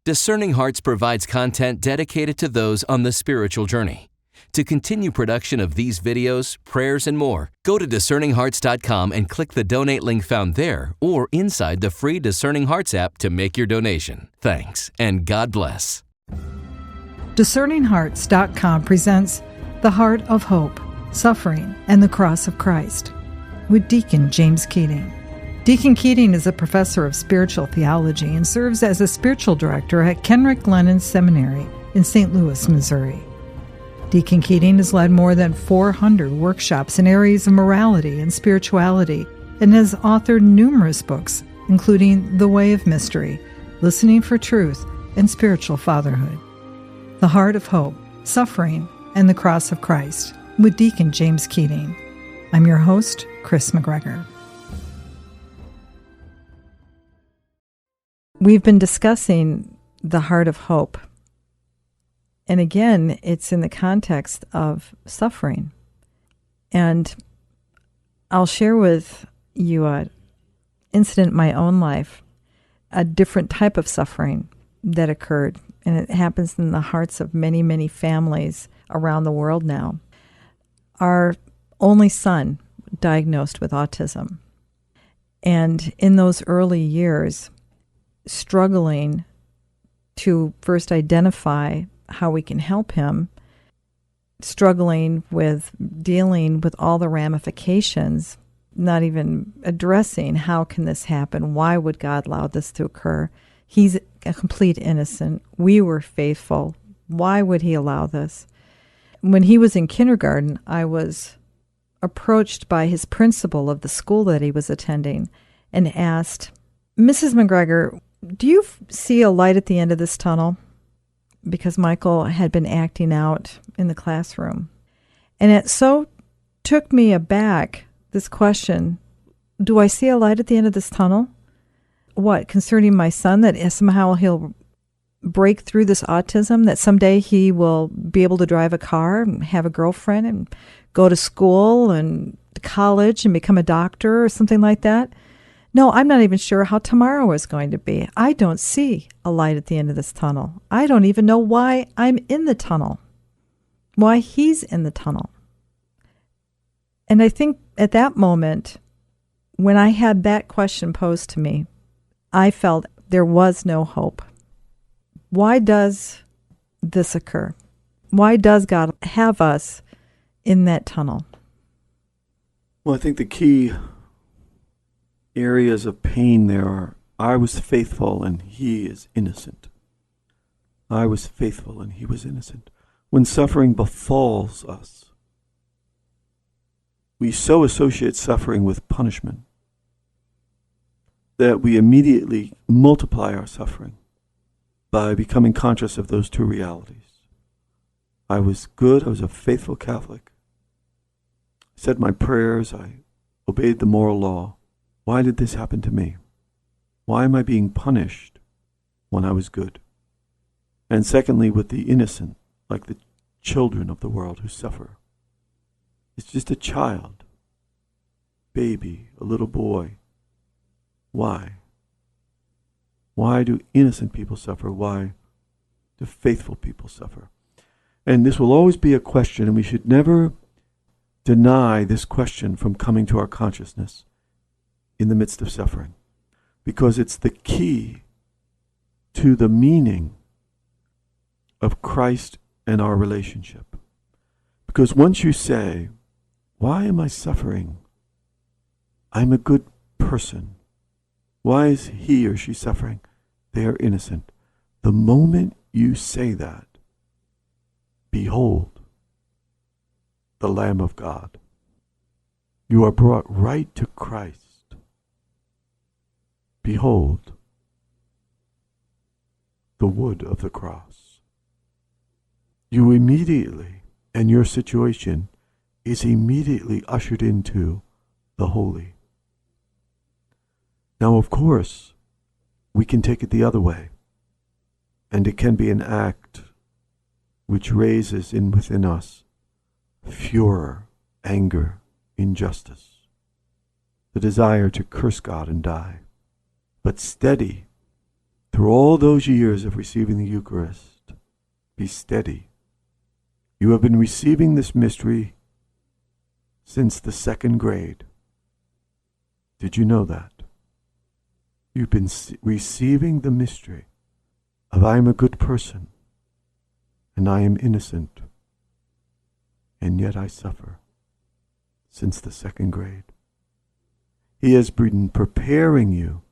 Discerning Hearts provides content dedicated to those on the spiritual journey. To continue production of these videos, prayers, and more, go to discerninghearts.com and click the donate link found there or inside the free Discerning Hearts app to make your donation. Thanks, and God bless. DiscerningHearts.com presents The Heart of Hope, Suffering, and the Cross of Christ with Deacon James Keating. Deacon Keating is a professor of spiritual theology and serves as a spiritual director at Kenrick Glennon Seminary in St. Louis, Missouri. Deacon Keating has led more than 400 workshops in areas of morality and spirituality and has authored numerous books, including The Way of Mystery, Listening for Truth, and Spiritual Fatherhood. The Heart of Hope, Suffering, and the Cross of Christ with Deacon James Keating. I'm your host, Kris McGregor. We've been discussing the heart of hope. And again, it's in the context of suffering. And I'll share with you an incident in my own life, a different type of suffering that occurred. And it happens in the hearts of many, many families around the world now. Our only son diagnosed with autism. And in those early years, struggling to first identify how we can help him, struggling with dealing with all the ramifications, not even addressing how can this happen, why would God allow this to occur? He's a complete innocent. We were faithful. Why would he allow this? When he was in kindergarten, I was approached by his principal of the school that he was attending and asked, "Mrs. McGregor, do you see a light at the end of this tunnel?" Because Michael had been acting out in the classroom. And it so took me aback, this question, do I see a light at the end of this tunnel? What, concerning my son, that somehow he'll break through this autism, that someday he will be able to drive a car and have a girlfriend and go to school and to college and become a doctor or something like that? No, I'm not even sure how tomorrow is going to be. I don't see a light at the end of this tunnel. I don't even know why I'm in the tunnel, why he's in the tunnel. And I think at that moment, when I had that question posed to me, I felt there was no hope. Why does this occur? Why does God have us in that tunnel? Well, I think the key areas of pain there are, I was faithful and he is innocent. I was faithful and he was innocent. When suffering befalls us, we so associate suffering with punishment that we immediately multiply our suffering by becoming conscious of those two realities. I was good, I was a faithful Catholic. I said my prayers, I obeyed the moral law. Why did this happen to me? Why am I being punished when I was good? And secondly, with the innocent, like the children of the world who suffer. It's just a child, baby, a little boy. Why? Why do innocent people suffer? Why do faithful people suffer? And this will always be a question, and we should never deny this question from coming to our consciousness in the midst of suffering, because it's the key to the meaning of Christ and our relationship. Because once you say, why am I suffering? I'm a good person. Why is he or she suffering? They are innocent. The moment you say that, behold, the Lamb of God. You are brought right to Christ. Behold, the wood of the cross. You immediately, and your situation is immediately ushered into the holy. Now, of course, we can take it the other way, and it can be an act which raises within us furor, anger, injustice, the desire to curse God and die. But steady through all those years of receiving the Eucharist, be steady. You have been receiving this mystery since the 2nd grade. Did you know that? You've been receiving the mystery of I am a good person and I am innocent, and yet I suffer since the 2nd grade. He has been preparing you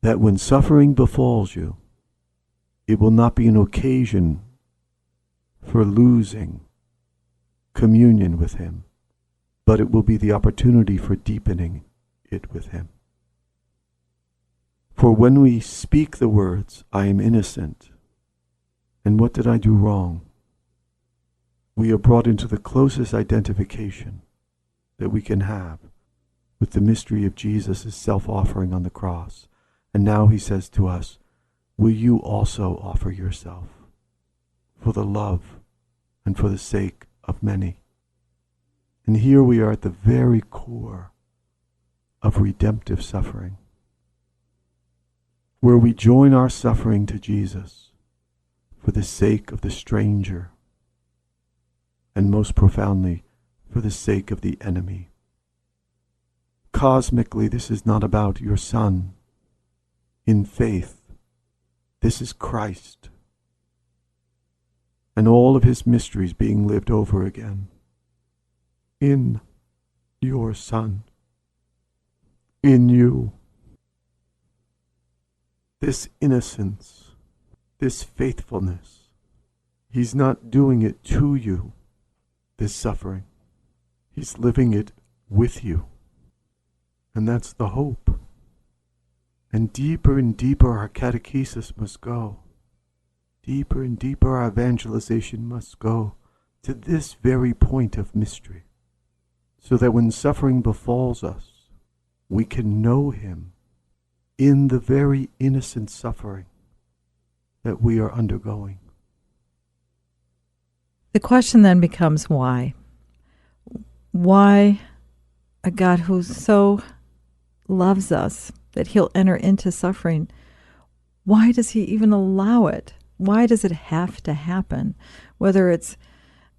that when suffering befalls you, it will not be an occasion for losing communion with him, but it will be the opportunity for deepening it with him. For when we speak the words, I am innocent, and what did I do wrong? We are brought into the closest identification that we can have with the mystery of Jesus' self-offering on the cross. And now he says to us, will you also offer yourself for the love and for the sake of many? And here we are at the very core of redemptive suffering, where we join our suffering to Jesus for the sake of the stranger, and most profoundly, for the sake of the enemy. Cosmically, this is not about your son. In faith, this is Christ and all of his mysteries being lived over again in your Son, in you. This innocence, this faithfulness, he's not doing it to you, this suffering. He's living it with you. And that's the hope. And deeper our catechesis must go. Deeper and deeper our evangelization must go to this very point of mystery, so that when suffering befalls us, we can know him in the very innocent suffering that we are undergoing. The question then becomes why? Why a God who so loves us that he'll enter into suffering, why does he even allow it? Why does it have to happen? Whether it's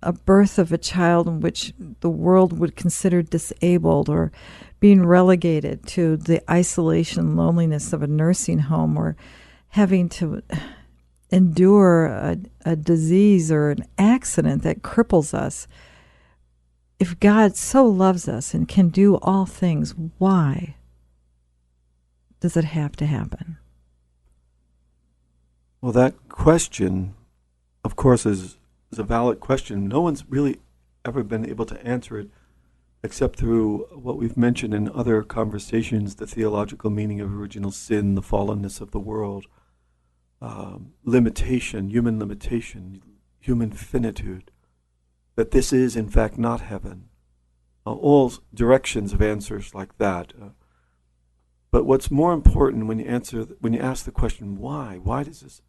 a birth of a child in which the world would consider disabled, or being relegated to the isolation and loneliness of a nursing home, or having to endure a disease or an accident that cripples us. If God so loves us and can do all things, why does it have to happen? Well, that question, of course, is a valid question. No one's really ever been able to answer it except through what we've mentioned in other conversations, the theological meaning of original sin, the fallenness of the world, limitation, human finitude, that this is, in fact, not heaven. All directions of answers like that. But what's more important when you ask the question, why does this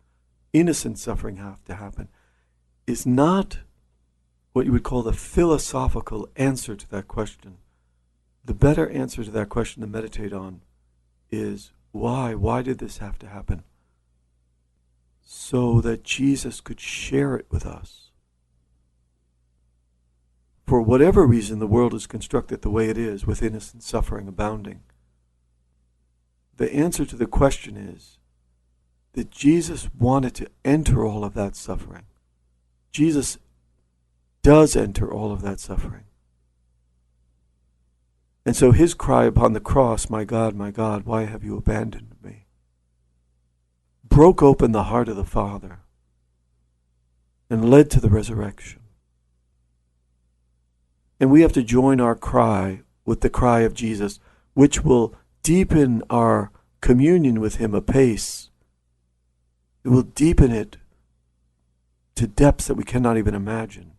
innocent suffering have to happen, is not what you would call the philosophical answer to that question. The better answer to that question to meditate on is why? Why did this have to happen? So that Jesus could share it with us. For whatever reason the world is constructed the way it is, with innocent suffering abounding, the answer to the question is that Jesus wanted to enter all of that suffering. Jesus does enter all of that suffering. And so his cry upon the cross, my God, why have you abandoned me?" broke open the heart of the Father and led to the resurrection. And we have to join our cry with the cry of Jesus, which will deepen our communion with him apace. It will deepen it to depths that we cannot even imagine.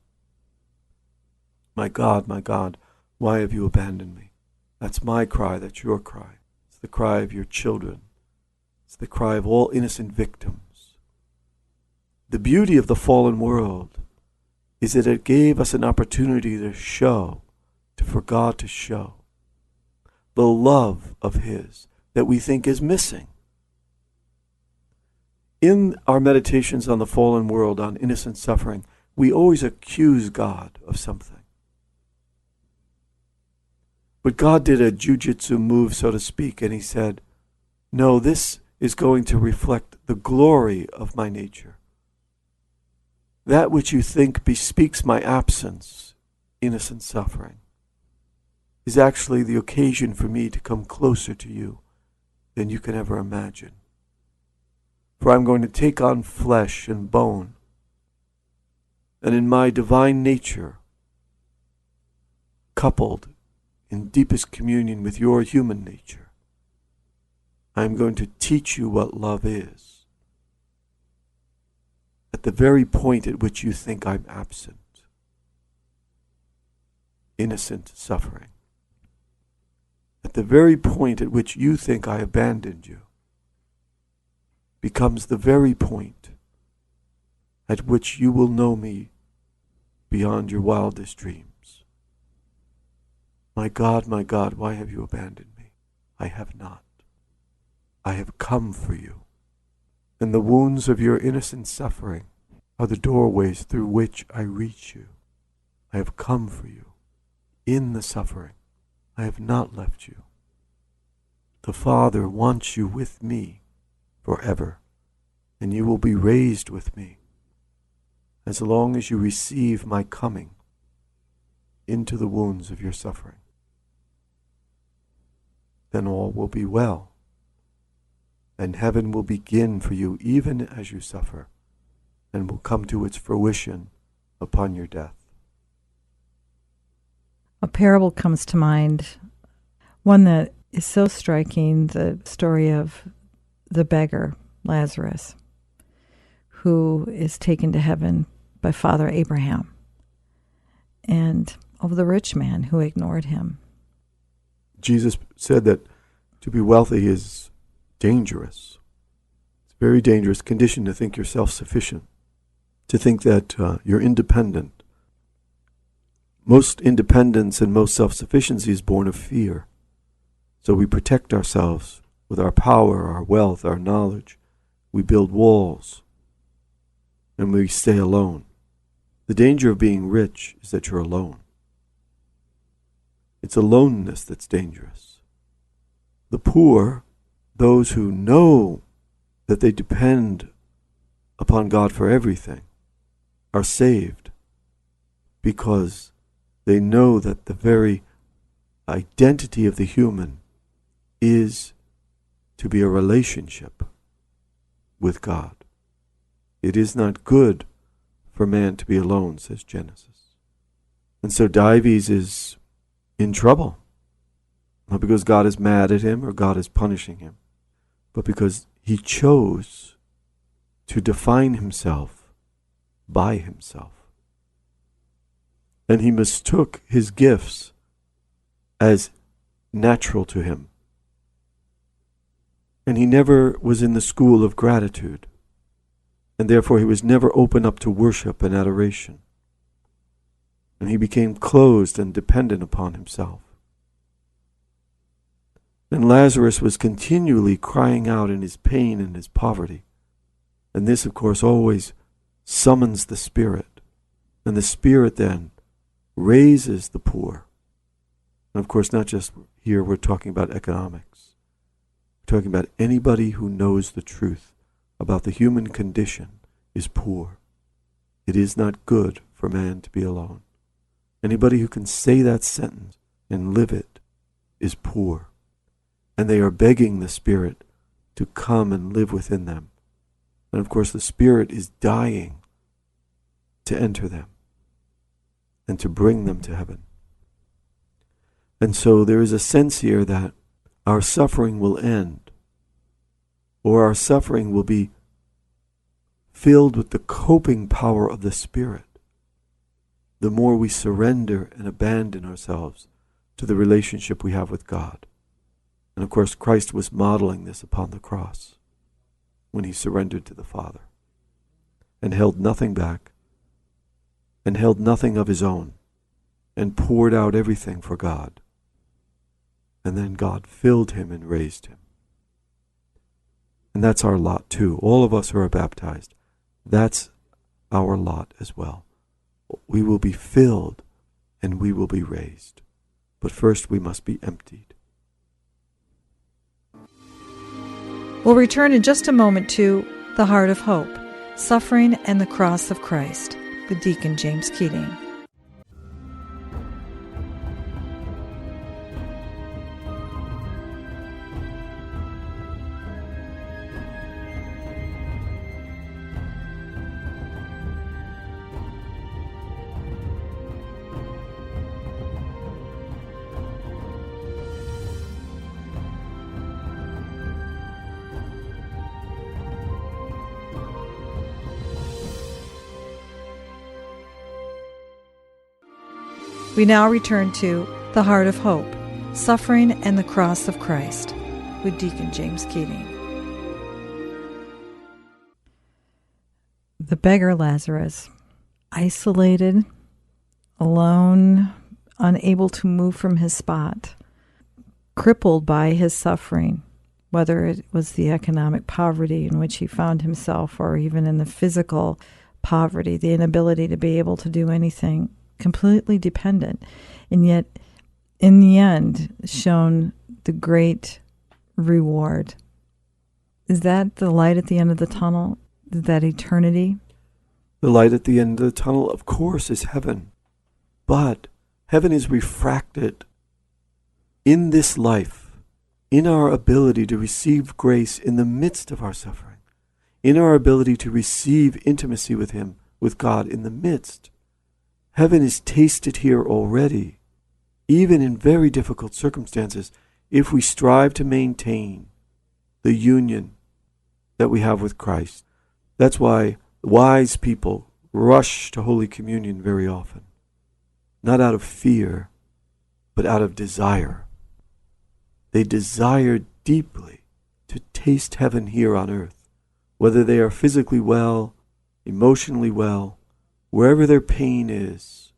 My God, why have you abandoned me? That's my cry, that's your cry. It's the cry of your children. It's the cry of all innocent victims. The beauty of the fallen world is that it gave us an opportunity for God to show the love of his that we think is missing. In our meditations on the fallen world, on innocent suffering, we always accuse God of something. But God did a jujitsu move, so to speak, and he said, no, this is going to reflect the glory of my nature. That which you think bespeaks my absence, innocent suffering, is actually the occasion for me to come closer to you than you can ever imagine. For I'm going to take on flesh and bone, and in my divine nature, coupled in deepest communion with your human nature, I am going to teach you what love is. At the very point at which you think I'm absent, innocent suffering. At the very point at which you think I abandoned you, becomes the very point at which you will know me beyond your wildest dreams. My God, why have you abandoned me? I have not. I have come for you. And the wounds of your innocent suffering are the doorways through which I reach you. I have come for you. In the suffering, I have not left you. The Father wants you with me forever, and you will be raised with me as long as you receive my coming into the wounds of your suffering. Then all will be well, and heaven will begin for you even as you suffer, and will come to its fruition upon your death. A parable comes to mind, one that is so striking, the story of the beggar, Lazarus, who is taken to heaven by Father Abraham, and of the rich man who ignored him. Jesus said that to be wealthy is dangerous. It's a very dangerous condition to think you're self-sufficient, to think that you're independent. Most independence and most self-sufficiency is born of fear. So we protect ourselves with our power, our wealth, our knowledge. We build walls, and we stay alone. The danger of being rich is that you're alone. It's aloneness that's dangerous. The poor, those who know that they depend upon God for everything, are saved because they know that the very identity of the human is to be a relationship with God. It is not good for man to be alone, says Genesis. And so Dives is in trouble. Not because God is mad at him or God is punishing him, but because he chose to define himself by himself. And he mistook his gifts as natural to him. And he never was in the school of gratitude. And therefore he was never open up to worship and adoration. And he became closed and dependent upon himself. And Lazarus was continually crying out in his pain and his poverty. And this, of course, always summons the Spirit. And the Spirit then raises the poor. And of course, not just here, we're talking about economics. We're talking about anybody who knows the truth about the human condition is poor. It is not good for man to be alone. Anybody who can say that sentence and live it is poor. And they are begging the Spirit to come and live within them. And of course, the Spirit is dying to enter them and to bring them to heaven. And so there is a sense here that our suffering will end, or our suffering will be filled with the coping power of the Spirit, the more we surrender and abandon ourselves to the relationship we have with God. And of course, Christ was modeling this upon the cross when he surrendered to the Father and held nothing back and held nothing of his own and poured out everything for God. And then God filled him and raised him. And that's our lot too. All of us who are baptized, that's our lot as well. We will be filled and we will be raised. But first we must be emptied. We'll return in just a moment to The Heart of Hope, Suffering and the Cross of Christ, with Deacon James Keating. We now return to The Heart of Hope, Suffering and the Cross of Christ, with Deacon James Keating. The beggar Lazarus, isolated, alone, unable to move from his spot, crippled by his suffering, whether it was the economic poverty in which he found himself or even in the physical poverty, the inability to be able to do anything, completely dependent, and yet in the end shown the great reward. Is that the light at the end of the tunnel? Is that eternity? The light at the end of the tunnel, of course, is heaven. But heaven is refracted in this life, in our ability to receive grace in the midst of our suffering, in our ability to receive intimacy with Him, with God in the midst. Heaven is tasted here already, even in very difficult circumstances, if we strive to maintain the union that we have with Christ. That's why wise people rush to Holy Communion very often, not out of fear, but out of desire. They desire deeply to taste heaven here on earth, whether they are physically well, emotionally well, wherever their pain is.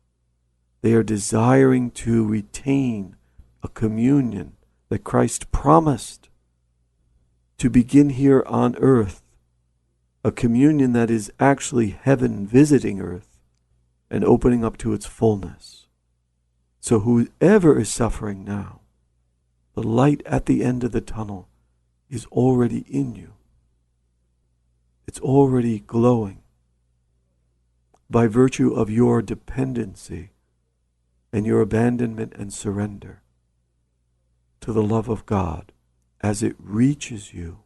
They are desiring to retain a communion that Christ promised to begin here on earth, a communion that is actually heaven visiting earth and opening up to its fullness. So whoever is suffering now, the light at the end of the tunnel is already in you. It's already glowing by virtue of your dependency and your abandonment and surrender to the love of God as it reaches you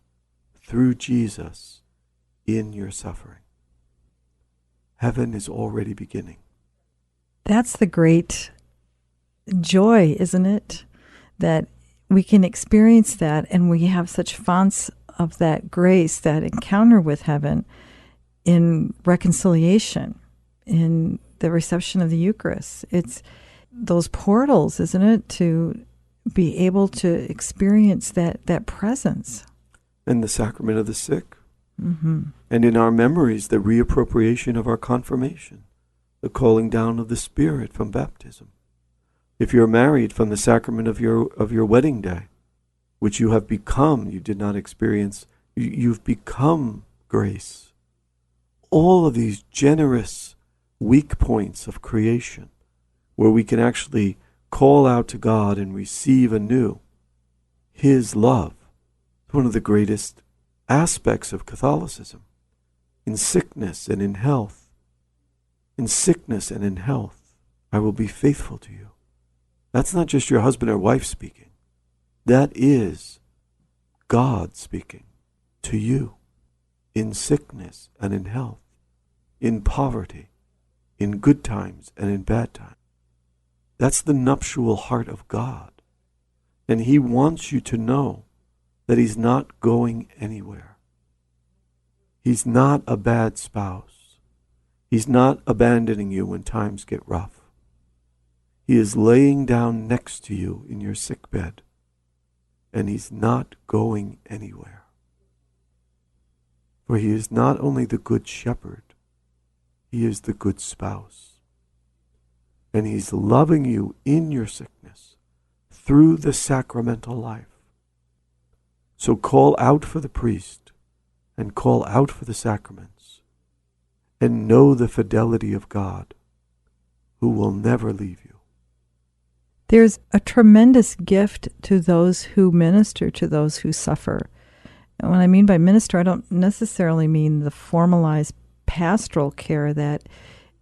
through Jesus in your suffering. Heaven is already beginning. That's the great joy, isn't it? That we can experience that, and we have such fonts of that grace, that encounter with heaven in reconciliation, in the reception of the Eucharist. It's those portals, isn't it, to be able to experience that presence. And the sacrament of the sick. Mm-hmm. And in our memories, the reappropriation of our confirmation, the calling down of the Spirit from baptism. If you're married, from the sacrament of your wedding day, which you have become, you did not experience, you've become grace. All of these generous weak points of creation, where we can actually call out to God and receive anew His love. It's one of the greatest aspects of Catholicism. In sickness and in health, I will be faithful to you. That's not just your husband or wife speaking. That is God speaking to you in sickness and in health, in poverty, in good times and in bad times. That's the nuptial heart of God. And He wants you to know that He's not going anywhere. He's not a bad spouse. He's not abandoning you when times get rough. He is laying down next to you in your sick bed, and He's not going anywhere. For He is not only the good shepherd, He is the good spouse. And He's loving you in your sickness through the sacramental life. So call out for the priest and call out for the sacraments and know the fidelity of God, who will never leave you. There's a tremendous gift to those who minister to those who suffer. And when I mean by minister, I don't necessarily mean the formalized pastoral care that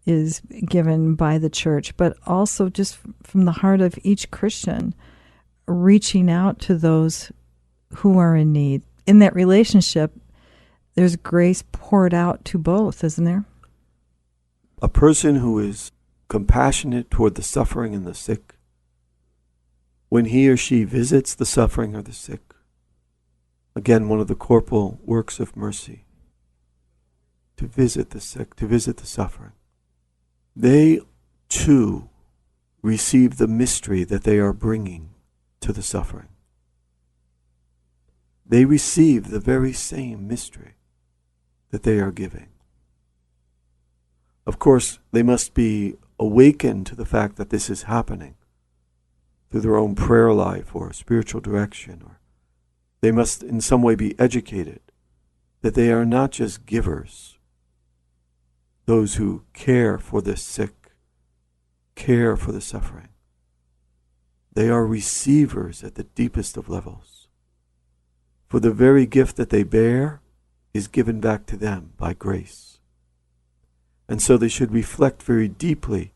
is given by the church, but also just from the heart of each Christian, reaching out to those who are in need. In that relationship, there's grace poured out to both, isn't there? A person who is compassionate toward the suffering and the sick, when he or she visits the suffering or the sick, again, one of the corporal works of mercy, to visit the sick, to visit the suffering, they too receive the mystery that they are bringing to the suffering. They receive the very same mystery that they are giving. Of course, they must be awakened to the fact that this is happening through their own prayer life or spiritual direction, or they must in some way be educated that they are not just givers, those who care for the sick, care for the suffering. They are receivers at the deepest of levels. For the very gift that they bear is given back to them by grace. And so they should reflect very deeply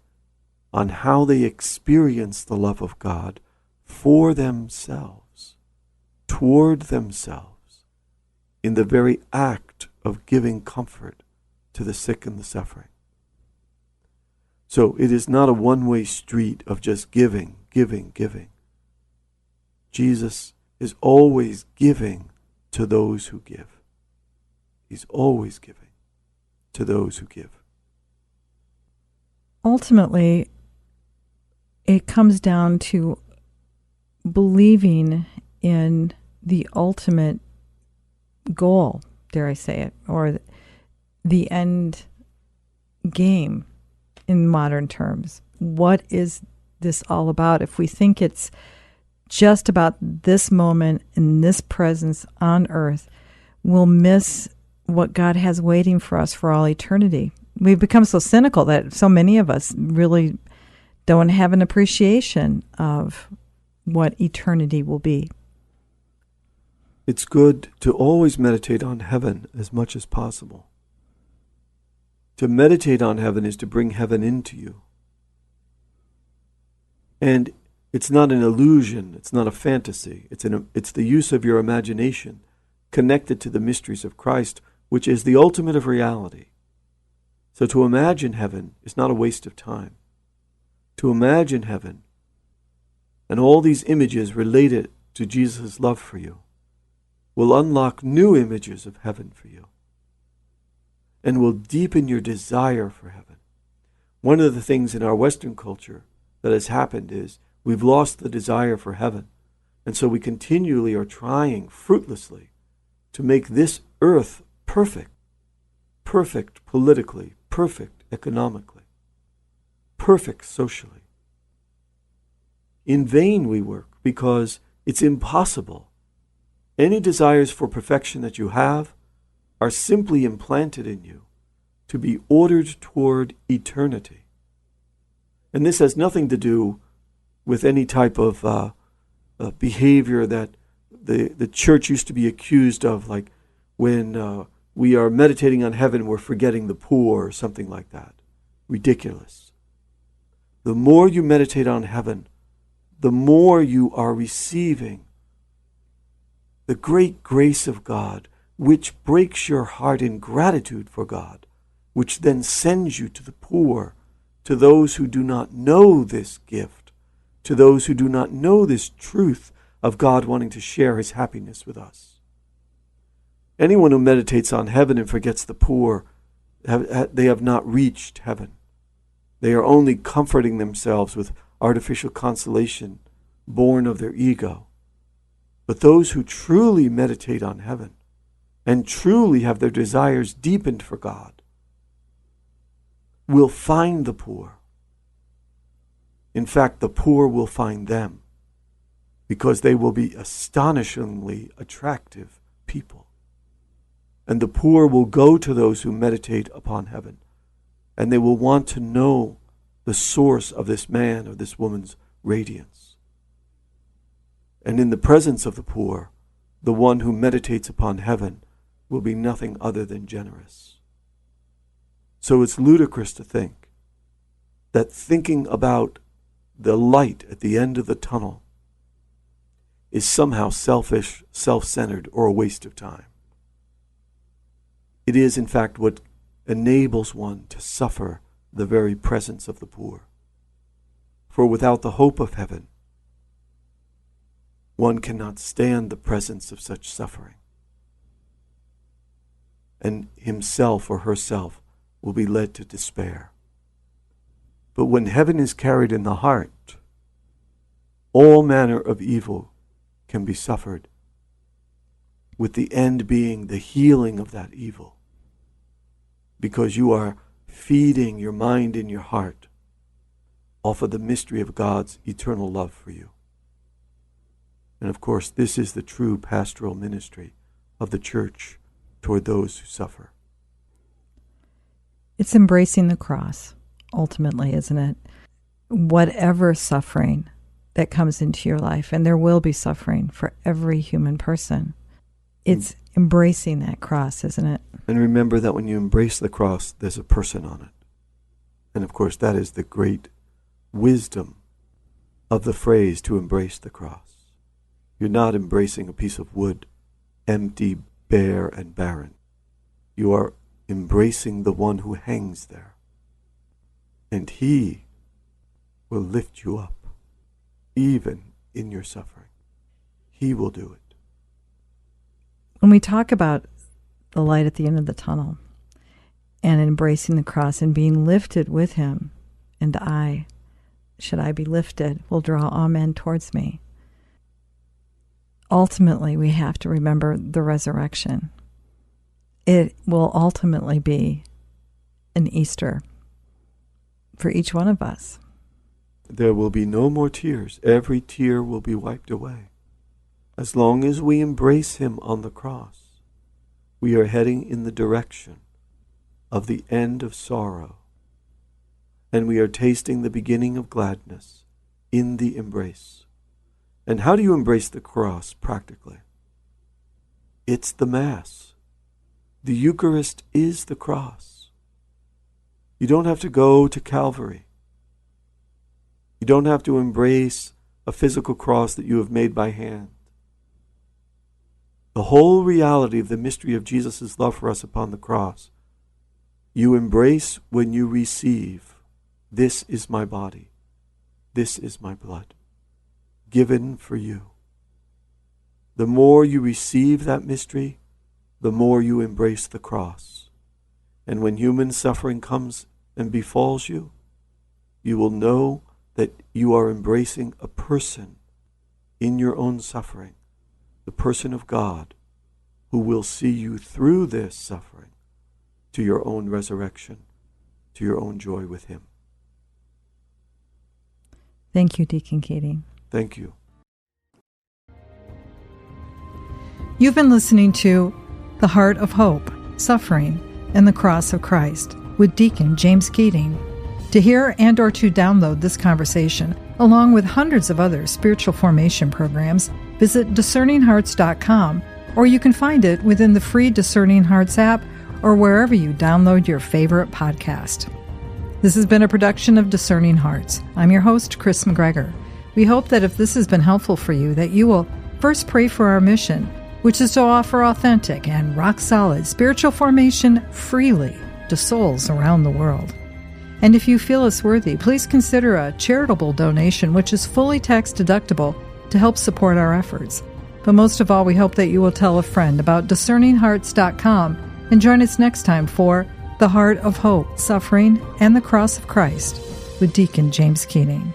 on how they experience the love of God for themselves, toward themselves, in the very act of giving comfort to the sick and the suffering. So it is not a one-way street of just giving, giving, giving. Jesus is always giving to those who give. He's always giving to those who give. Ultimately, it comes down to believing in the ultimate goal, dare I say it, or the end game in modern terms. What is this all about? If we think it's just about this moment and this presence on earth, we'll miss what God has waiting for us for all eternity. We've become so cynical that so many of us really don't have an appreciation of what eternity will be. It's good to always meditate on heaven as much as possible. To meditate on heaven is to bring heaven into you. And it's not an illusion, it's not a fantasy, it's the use of your imagination connected to the mysteries of Christ, which is the ultimate of reality. So to imagine heaven is not a waste of time. To imagine heaven and all these images related to Jesus' love for you will unlock new images of heaven for you and will deepen your desire for heaven. One of the things in our Western culture that has happened is we've lost the desire for heaven, and so we continually are trying fruitlessly to make this earth perfect. Perfect politically, perfect economically, perfect socially. In vain we work because it's impossible. Any desires for perfection that you have are simply implanted in you to be ordered toward eternity. And this has nothing to do with any type of behavior that the church used to be accused of, like when we are meditating on heaven, we're forgetting the poor or something like that. Ridiculous. The more you meditate on heaven, the more you are receiving the great grace of God, which breaks your heart in gratitude for God, which then sends you to the poor, to those who do not know this gift, to those who do not know this truth of God wanting to share his happiness with us. Anyone who meditates on heaven and forgets the poor, they have not reached heaven. They are only comforting themselves with artificial consolation born of their ego. But those who truly meditate on heaven and truly have their desires deepened for God will find the poor. In fact, the poor will find them because they will be astonishingly attractive people. And the poor will go to those who meditate upon heaven, and they will want to know the source of this man or this woman's radiance. And in the presence of the poor, the one who meditates upon heaven will be nothing other than generous. So it's ludicrous to think that thinking about the light at the end of the tunnel is somehow selfish, self-centered, or a waste of time. It is, in fact, what enables one to suffer the very presence of the poor. For without the hope of heaven, one cannot stand the presence of such suffering. And himself or herself will be led to despair. But when heaven is carried in the heart, all manner of evil can be suffered, with the end being the healing of that evil, because you are feeding your mind and your heart off of the mystery of God's eternal love for you. And of course, this is the true pastoral ministry of the church toward those who suffer. It's embracing the cross, ultimately, isn't it? Whatever suffering that comes into your life, and there will be suffering for every human person, it's embracing that cross, isn't it? And remember that when you embrace the cross, there's a person on it. And of course, that is the great wisdom of the phrase to embrace the cross. You're not embracing a piece of wood, empty, bare, and barren. You are embracing the one who hangs there. And he will lift you up, even in your suffering. He will do it. When we talk about the light at the end of the tunnel and embracing the cross and being lifted with him, and I, should I be lifted, will draw all men towards me. Ultimately, we have to remember the resurrection. It will ultimately be an Easter for each one of us. There will be no more tears. Every tear will be wiped away. As long as we embrace him on the cross, we are heading in the direction of the end of sorrow, and we are tasting the beginning of gladness in the embrace. And how do you embrace the cross practically? It's the Mass. The Eucharist is the cross. You don't have to go to Calvary. You don't have to embrace a physical cross that you have made by hand. The whole reality of the mystery of Jesus' love for us upon the cross, you embrace when you receive, this is my body, this is my blood, given for you. The more you receive that mystery, the more you embrace the cross. And when human suffering comes and befalls you, you will know that you are embracing a person in your own suffering, the person of God, who will see you through this suffering to your own resurrection, to your own joy with him. Thank you, Deacon Keating. Thank you. You've been listening to The Heart of Hope, Suffering, and the Cross of Christ with Deacon James Keating. To hear and or to download this conversation, along with hundreds of other spiritual formation programs, visit discerninghearts.com, or you can find it within the free Discerning Hearts app or wherever you download your favorite podcast. This has been a production of Discerning Hearts. I'm your host, Kris McGregor. We hope that if this has been helpful for you, that you will first pray for our mission, which is to offer authentic and rock-solid spiritual formation freely to souls around the world. And if you feel us worthy, please consider a charitable donation, which is fully tax-deductible, to help support our efforts. But most of all, we hope that you will tell a friend about discerninghearts.com and join us next time for The Heart of Hope, Suffering, and the Cross of Christ with Deacon James Keating.